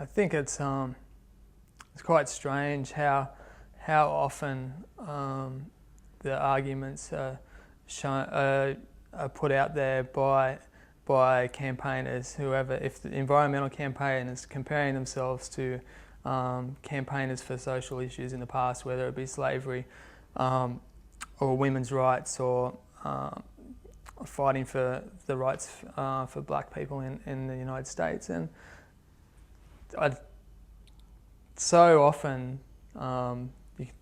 I think it's quite strange how often the arguments are put out there by campaigners, whoever. If the environmental campaigners comparing themselves to campaigners for social issues in the past, whether it be slavery or women's rights or fighting for the rights for black people in the United States. And so often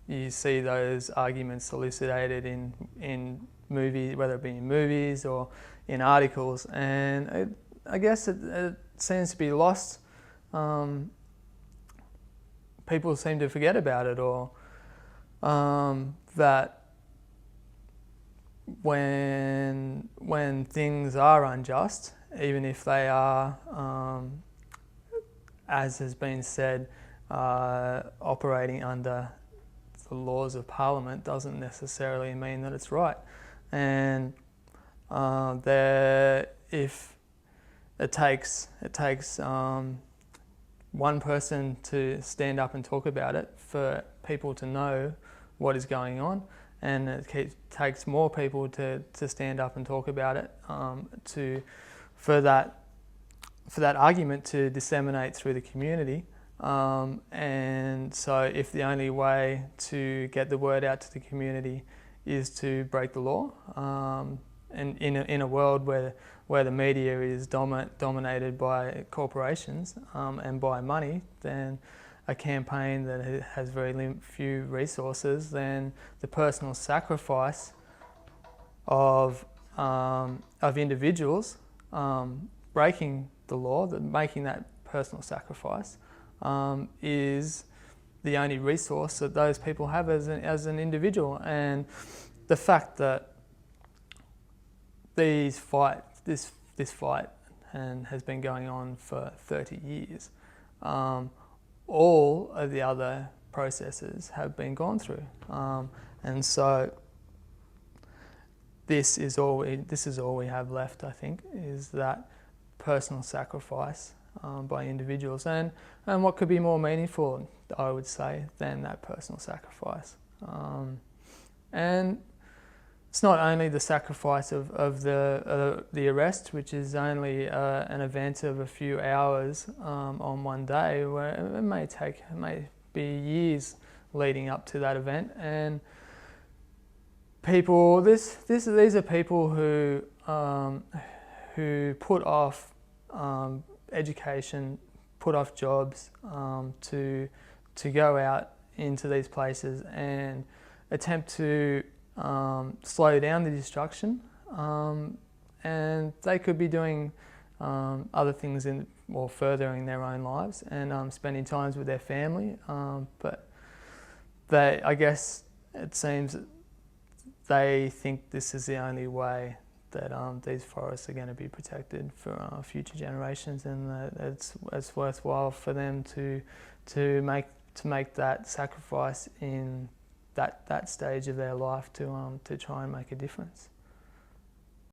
you see those arguments elucidated in movies, whether it be in movies or in articles, and I guess it seems to be lost. People seem to forget about it, or that when things are unjust, even if they are, as has been said, operating under the laws of Parliament, doesn't necessarily mean that it's right. And if it takes one person to stand up and talk about it for people to know what is going on, and it takes more people to stand up and talk about it for that argument to disseminate through the community. And so if the only way to get the word out to the community is to break the law, and in a world where the media is dominated by corporations and by money, then a campaign that has very few resources, then the personal sacrifice of individuals breaking the law, making that personal sacrifice, is the only resource that those people have as an individual. And the fact that this fight has been going on for 30 years, all of the other processes have been gone through, and so this is all we have left, I think, is that personal sacrifice by individuals, and what could be more meaningful, I would say, than that personal sacrifice. And it's not only the sacrifice of the arrest, which is only an event of a few hours on one day, where it may be years leading up to that event. And people, these are people who put off education, put off jobs to go out into these places and attempt to slow down the destruction, and they could be doing other things furthering their own lives and spending times with their family, but I guess it seems that they think this is the only way that these forests are going to be protected for future generations, and that it's worthwhile for them to make that sacrifice in that stage of their life to try and make a difference.